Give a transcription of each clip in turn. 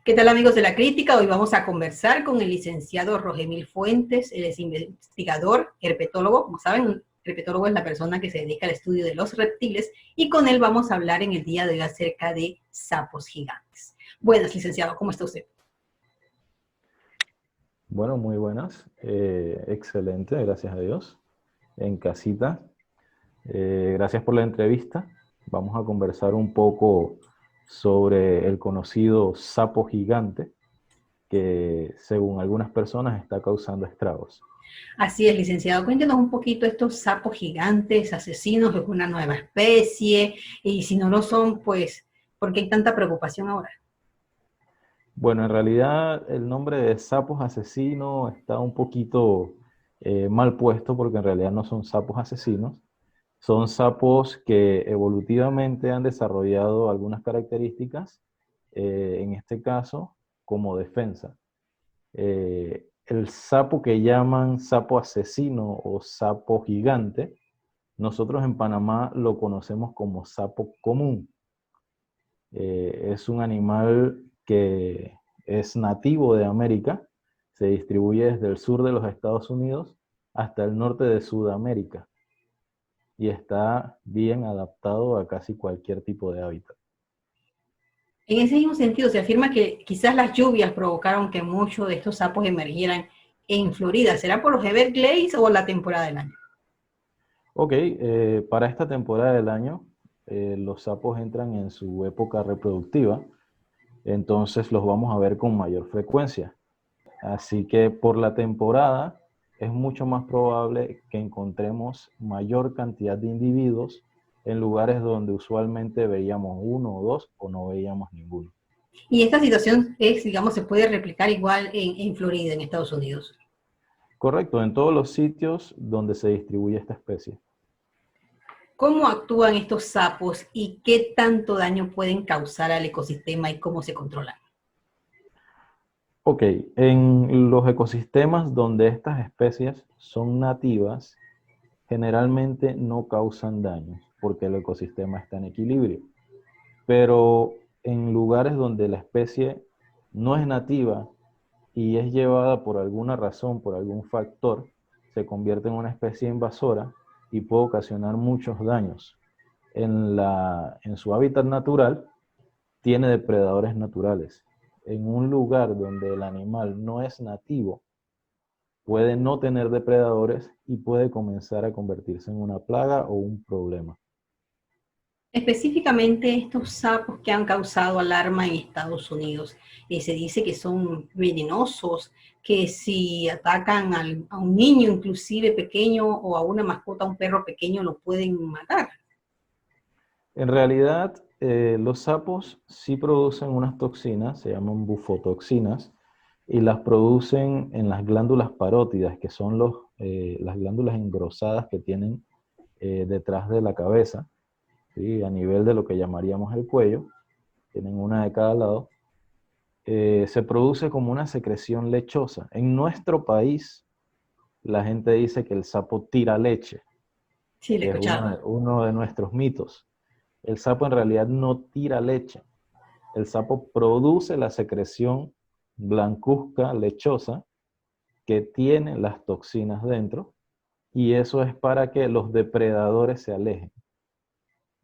¿Qué tal, amigos de la crítica? Hoy vamos a conversar con el licenciado Rogemil Fuentes. Él es investigador, herpetólogo. Como saben, un herpetólogo es la persona que se dedica al estudio de los reptiles, y con él vamos a hablar en el día de hoy acerca de sapos gigantes. Buenas, licenciado, ¿cómo está usted? Bueno, muy buenas. Excelente, gracias a Dios. En casita. Gracias por la entrevista. Vamos a conversar un poco sobre el conocido sapo gigante que, según algunas personas, está causando estragos. Así es, licenciado. Cuéntenos un poquito estos sapos gigantes, asesinos, ¿es una nueva especie? Y si no lo son, pues, ¿por qué hay tanta preocupación ahora? Bueno, en realidad el nombre de sapos asesinos está un poquito mal puesto porque en realidad no son sapos asesinos. Son sapos que evolutivamente han desarrollado algunas características, en este caso, como defensa. El sapo que llaman sapo asesino o sapo gigante, nosotros en Panamá lo conocemos como sapo común. Es un animal que es nativo de América, se distribuye desde el sur de los Estados Unidos hasta el norte de Sudamérica y está bien adaptado a casi cualquier tipo de hábitat. En ese mismo sentido, se afirma que quizás las lluvias provocaron que muchos de estos sapos emergieran en Florida. ¿Será por los Everglades o la temporada del año? Ok, para esta temporada del año, los sapos entran en su época reproductiva, entonces los vamos a ver con mayor frecuencia. Así que por la temporada es mucho más probable que encontremos mayor cantidad de individuos en lugares donde usualmente veíamos uno o dos o no veíamos ninguno. Y esta situación es, digamos, se puede replicar igual en Florida, en Estados Unidos. Correcto, en todos los sitios donde se distribuye esta especie. ¿Cómo actúan estos sapos y qué tanto daño pueden causar al ecosistema y cómo se controlan? Ok, en los ecosistemas donde estas especies son nativas, generalmente no causan daños porque el ecosistema está en equilibrio. Pero en lugares donde la especie no es nativa y es llevada por alguna razón, por algún factor, se convierte en una especie invasora y puede ocasionar muchos daños. En su hábitat natural tiene depredadores naturales. En un lugar donde el animal no es nativo, puede no tener depredadores y puede comenzar a convertirse en una plaga o un problema. Específicamente estos sapos que han causado alarma en Estados Unidos, se dice que son venenosos, que si atacan a un niño inclusive pequeño o a una mascota, a un perro pequeño, lo pueden matar. En realidad, los sapos sí producen unas toxinas, se llaman bufotoxinas, y las producen en las glándulas parótidas, que son las glándulas engrosadas que tienen detrás de la cabeza, ¿sí? A nivel de lo que llamaríamos el cuello, tienen una de cada lado. Se produce como una secreción lechosa. En nuestro país, la gente dice que el sapo tira leche, Sí, lo he que es escuchado. uno de nuestros mitos. El sapo en realidad no tira leche. El sapo produce la secreción blancuzca, lechosa, que tiene las toxinas dentro, y eso es para que los depredadores se alejen.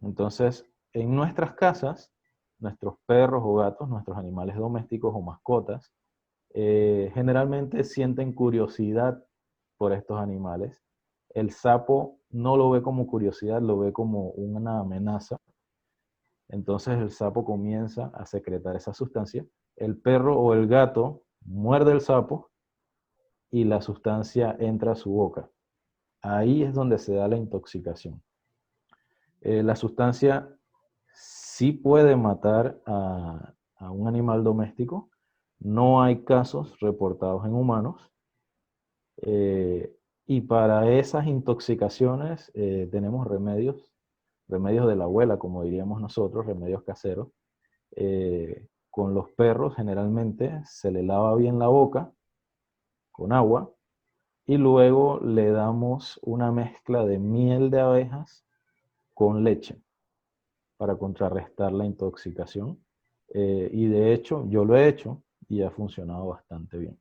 Entonces, en nuestras casas, nuestros perros o gatos, nuestros animales domésticos o mascotas, generalmente sienten curiosidad por estos animales. El sapo no lo ve como curiosidad, lo ve como una amenaza. Entonces el sapo comienza a secretar esa sustancia. El perro o el gato muerde el sapo y la sustancia entra a su boca. Ahí es donde se da la intoxicación. La sustancia sí puede matar a un animal doméstico. No hay casos reportados en humanos. Eh, y para esas intoxicaciones tenemos remedios de la abuela, como diríamos nosotros, remedios caseros. Con los perros generalmente se le lava bien la boca con agua y luego le damos una mezcla de miel de abejas con leche para contrarrestar la intoxicación. Y de hecho, yo lo he hecho y ha funcionado bastante bien.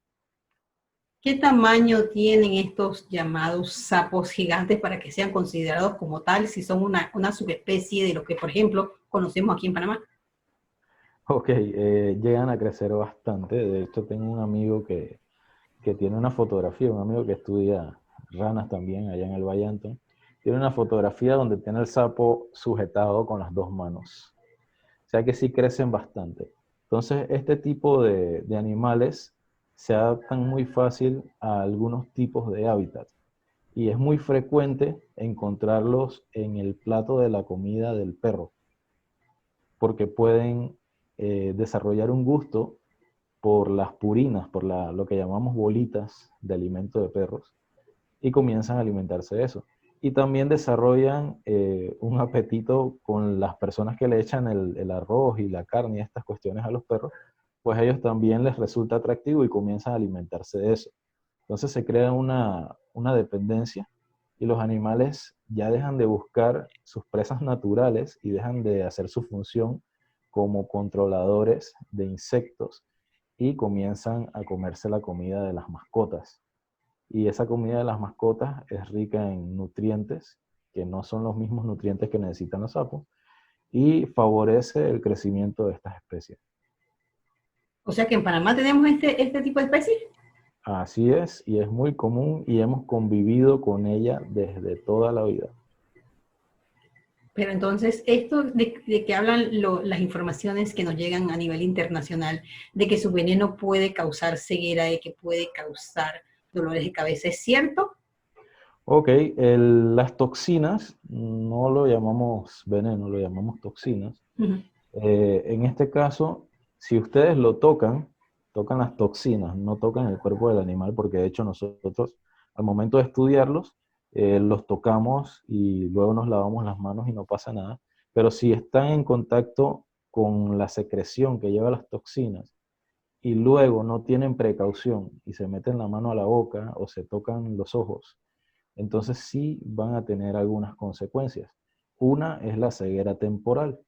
¿Qué tamaño tienen estos llamados sapos gigantes para que sean considerados como tal, si son una subespecie de lo que, por ejemplo, conocemos aquí en Panamá? Ok, llegan a crecer bastante. De hecho, tengo un amigo que tiene una fotografía, un amigo que estudia ranas también allá en el Valle Antón. Tiene una fotografía donde tiene el sapo sujetado con las dos manos. O sea que sí crecen bastante. Entonces, este tipo de animales se adaptan muy fácil a algunos tipos de hábitat y es muy frecuente encontrarlos en el plato de la comida del perro, porque pueden desarrollar un gusto por las purinas, por lo que llamamos bolitas de alimento de perros, y comienzan a alimentarse de eso. Y también desarrollan un apetito con las personas que le echan el arroz y la carne y estas cuestiones a los perros, pues a ellos también les resulta atractivo y comienzan a alimentarse de eso. Entonces se crea una dependencia y los animales ya dejan de buscar sus presas naturales y dejan de hacer su función como controladores de insectos y comienzan a comerse la comida de las mascotas. Y esa comida de las mascotas es rica en nutrientes, que no son los mismos nutrientes que necesitan los sapos, y favorece el crecimiento de estas especies. O sea que en Panamá tenemos este tipo de especies. Así es, y es muy común y hemos convivido con ella desde toda la vida. Pero entonces, esto de que hablan las informaciones que nos llegan a nivel internacional, de que su veneno puede causar ceguera, de que puede causar dolores de cabeza, ¿es cierto? Ok, las toxinas, no lo llamamos veneno, lo llamamos toxinas. Ujú. En este caso, si ustedes lo tocan, tocan las toxinas, no tocan el cuerpo del animal, porque de hecho nosotros al momento de estudiarlos, los tocamos y luego nos lavamos las manos y no pasa nada. Pero si están en contacto con la secreción que lleva las toxinas y luego no tienen precaución y se meten la mano a la boca o se tocan los ojos, entonces sí van a tener algunas consecuencias. Una es la ceguera temporal.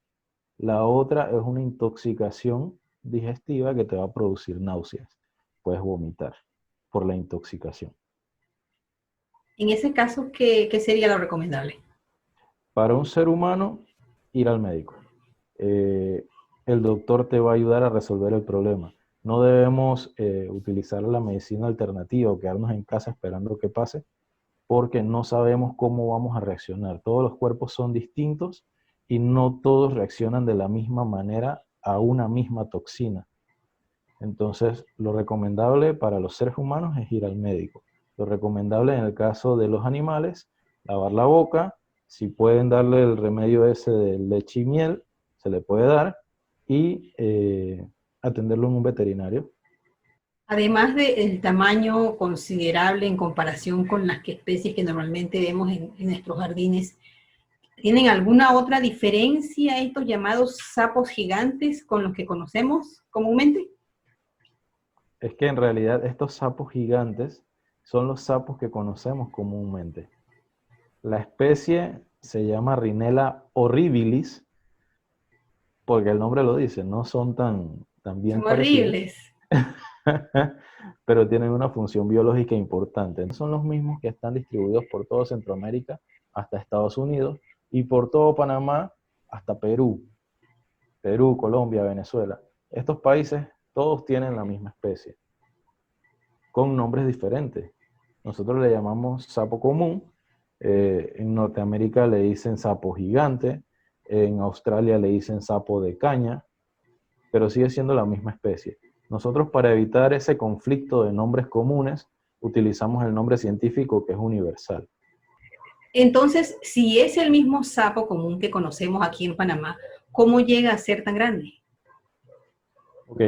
La otra es una intoxicación digestiva que te va a producir náuseas. Puedes vomitar por la intoxicación. En ese caso, ¿qué sería lo recomendable? Para un ser humano, ir al médico. Eh, el doctor te va a ayudar a resolver el problema. No debemos utilizar la medicina alternativa o quedarnos en casa esperando que pase, porque no sabemos cómo vamos a reaccionar. Todos los cuerpos son distintos y no todos reaccionan de la misma manera a una misma toxina. Entonces, lo recomendable para los seres humanos es ir al médico. Lo recomendable en el caso de los animales, lavar la boca, si pueden darle el remedio ese de leche y miel, se le puede dar y atenderlo en un veterinario. Además del tamaño considerable en comparación con las especies que normalmente vemos en nuestros jardines, ¿tienen alguna otra diferencia estos llamados sapos gigantes con los que conocemos comúnmente? Es que en realidad estos sapos gigantes son los sapos que conocemos comúnmente. La especie se llama Rhinella horribilis, porque el nombre lo dice, no son tan bien Son parecidos, horribles. pero tienen una función biológica importante. Son los mismos que están distribuidos por todo Centroamérica hasta Estados Unidos y por todo Panamá hasta Perú, Colombia, Venezuela. Estos países todos tienen la misma especie, con nombres diferentes. Nosotros le llamamos sapo común, en Norteamérica le dicen sapo gigante, en Australia le dicen sapo de caña, pero sigue siendo la misma especie. Nosotros, para evitar ese conflicto de nombres comunes, utilizamos el nombre científico, que es universal. Entonces, si es el mismo sapo común que conocemos aquí en Panamá, ¿cómo llega a ser tan grande? Ok,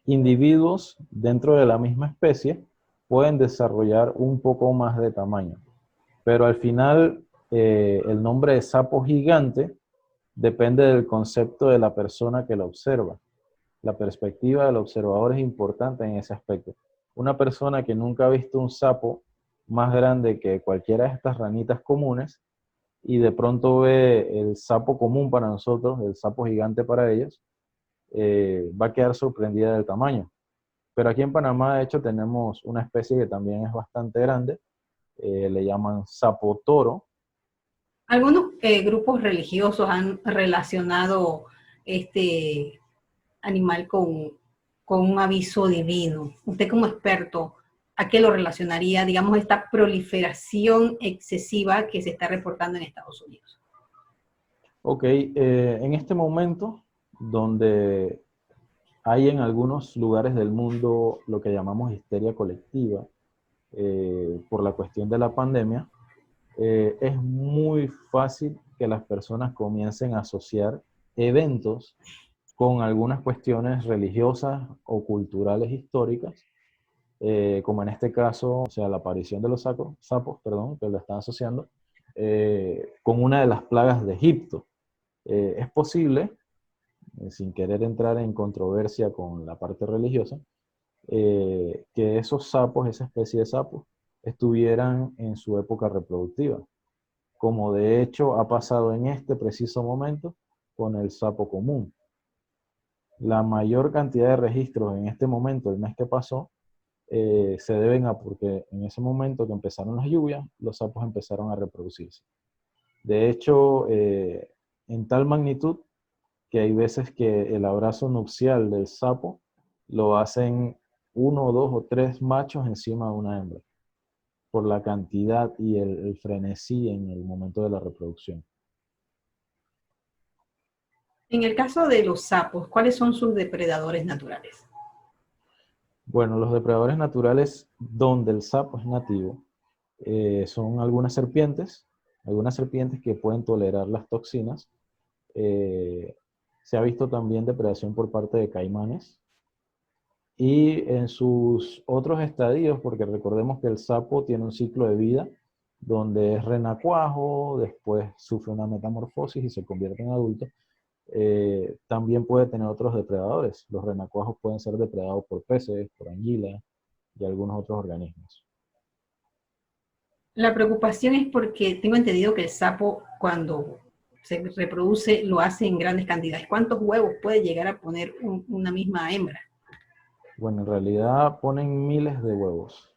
individuos dentro de la misma especie pueden desarrollar un poco más de tamaño, pero al final el nombre de sapo gigante depende del concepto de la persona que lo observa. La perspectiva del observador es importante en ese aspecto. Una persona que nunca ha visto un sapo más grande que cualquiera de estas ranitas comunes y de pronto ve el sapo común para nosotros, el sapo gigante para ellos, va a quedar sorprendida del tamaño. Pero aquí en Panamá, de hecho, tenemos una especie que también es bastante grande, le llaman sapo toro. Algunos grupos religiosos han relacionado este animal con un aviso divino. Usted como experto, ¿a qué lo relacionaría, digamos, esta proliferación excesiva que se está reportando en Estados Unidos? Ok, en este momento, donde hay en algunos lugares del mundo lo que llamamos histeria colectiva, por la cuestión de la pandemia, es muy fácil que las personas comiencen a asociar eventos con algunas cuestiones religiosas o culturales históricas, como en este caso, o sea, la aparición de los sapos, perdón, que lo están asociando, con una de las plagas de Egipto. Es posible, sin querer entrar en controversia con la parte religiosa, que esos sapos, esa especie de sapos, estuvieran en su época reproductiva, como de hecho ha pasado en este preciso momento con el sapo común. La mayor cantidad de registros en este momento, el mes que pasó, se deben a porque en ese momento que empezaron las lluvias, los sapos empezaron a reproducirse. De hecho, en tal magnitud que hay veces que el abrazo nupcial del sapo lo hacen uno, dos o tres machos encima de una hembra, por la cantidad y el frenesí en el momento de la reproducción. En el caso de los sapos, ¿cuáles son sus depredadores naturales? Bueno, los depredadores naturales donde el sapo es nativo son algunas serpientes que pueden tolerar las toxinas. Eh, Se ha visto también depredación por parte de caimanes. Y en sus otros estadios, porque recordemos que el sapo tiene un ciclo de vida donde es renacuajo, después sufre una metamorfosis y se convierte en adulto, también puede tener otros depredadores. Los renacuajos pueden ser depredados por peces, por anguilas y algunos otros organismos. La preocupación es porque tengo entendido que el sapo cuando se reproduce lo hace en grandes cantidades. ¿Cuántos huevos puede llegar a poner una misma hembra? Bueno, en realidad ponen miles de huevos.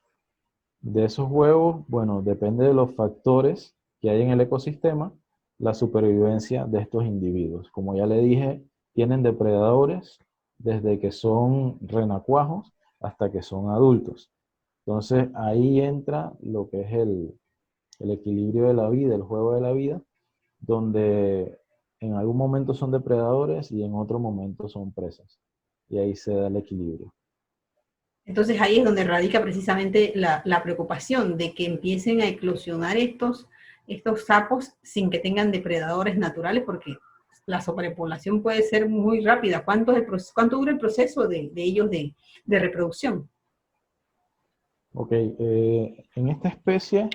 De esos huevos, bueno, depende de los factores que hay en el ecosistema, la supervivencia de estos individuos. Como ya le dije, tienen depredadores desde que son renacuajos hasta que son adultos. Entonces ahí entra lo que es el equilibrio de la vida, el juego de la vida, donde en algún momento son depredadores y en otro momento son presas. Y ahí se da el equilibrio. Entonces ahí es donde radica precisamente la preocupación de que empiecen a eclosionar estos sapos sin que tengan depredadores naturales, porque la sobrepoblación puede ser muy rápida. ¿Cuánto dura el proceso de ellos de reproducción? Ok, en esta especie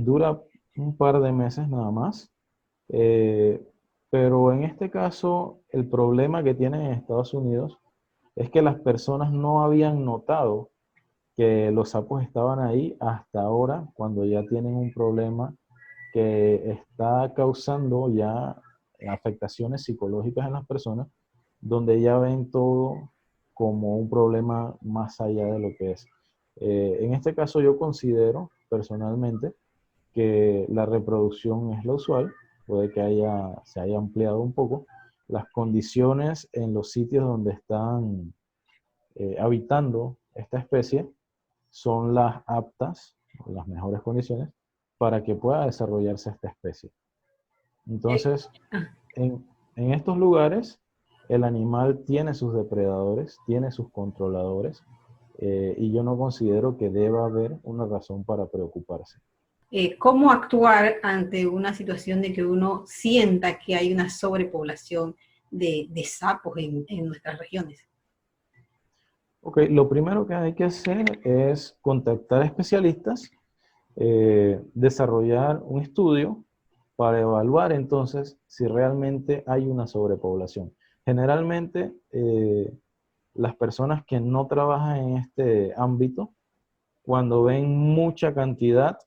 dura un par de meses nada más, eh, pero en este caso el problema que tienen en Estados Unidos es que las personas no habían notado que los sapos estaban ahí hasta ahora, cuando ya tienen un problema que está causando ya afectaciones psicológicas en las personas, donde ya ven todo como un problema más allá de lo que es. En este caso yo considero personalmente que la reproducción es lo usual, puede que se haya ampliado un poco. Las condiciones en los sitios donde están habitando esta especie son las aptas, las mejores condiciones, para que pueda desarrollarse esta especie. Entonces, en, en estos lugares, el animal tiene sus depredadores, tiene sus controladores, y yo no considero que deba haber una razón para preocuparse. ¿Cómo actuar ante una situación de que uno sienta que hay una sobrepoblación de sapos en nuestras regiones? Ok, lo primero que hay que hacer es contactar especialistas, desarrollar un estudio para evaluar entonces si realmente hay una sobrepoblación. Generalmente, las personas que no trabajan en este ámbito, cuando ven mucha cantidad,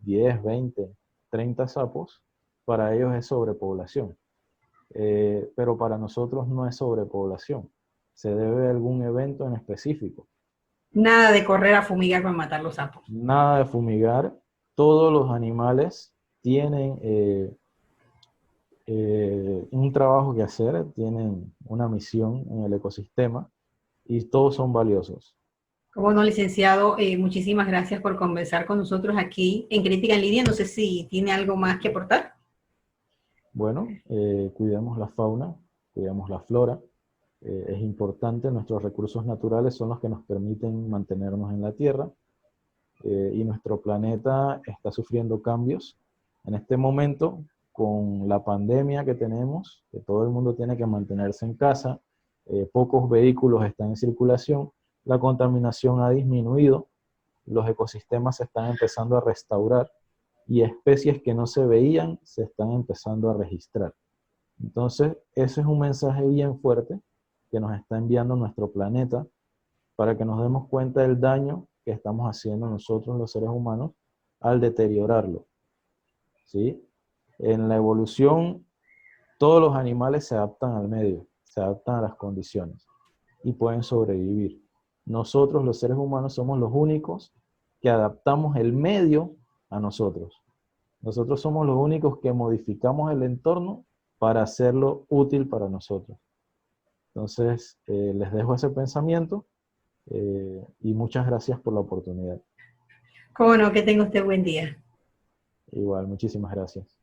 10, 20, 30 sapos, para ellos es sobrepoblación. pero para nosotros no es sobrepoblación. Se debe a algún evento en específico. Nada de correr a fumigar para matar los sapos. Nada de fumigar. Todos los animales tienen un trabajo que hacer, tienen una misión en el ecosistema y todos son valiosos. Como no, licenciado, muchísimas gracias por conversar con nosotros aquí en Crítica en Línea. No sé si tiene algo más que aportar. Bueno, cuidemos la fauna, cuidemos la flora. Es importante, nuestros recursos naturales son los que nos permiten mantenernos en la Tierra, y nuestro planeta está sufriendo cambios. En este momento, con la pandemia que tenemos, que todo el mundo tiene que mantenerse en casa, pocos vehículos están en circulación, la contaminación ha disminuido, los ecosistemas se están empezando a restaurar y especies que no se veían se están empezando a registrar. Entonces, ese es un mensaje bien fuerte que nos está enviando nuestro planeta para que nos demos cuenta del daño que estamos haciendo nosotros los seres humanos al deteriorarlo, ¿sí? En la evolución, todos los animales se adaptan al medio, se adaptan a las condiciones y pueden sobrevivir. Nosotros, los seres humanos, somos los únicos que adaptamos el medio a nosotros. Nosotros somos los únicos que modificamos el entorno para hacerlo útil para nosotros. Entonces, les dejo ese pensamiento y muchas gracias por la oportunidad. Cómo no, que tenga usted buen día. Igual, muchísimas gracias.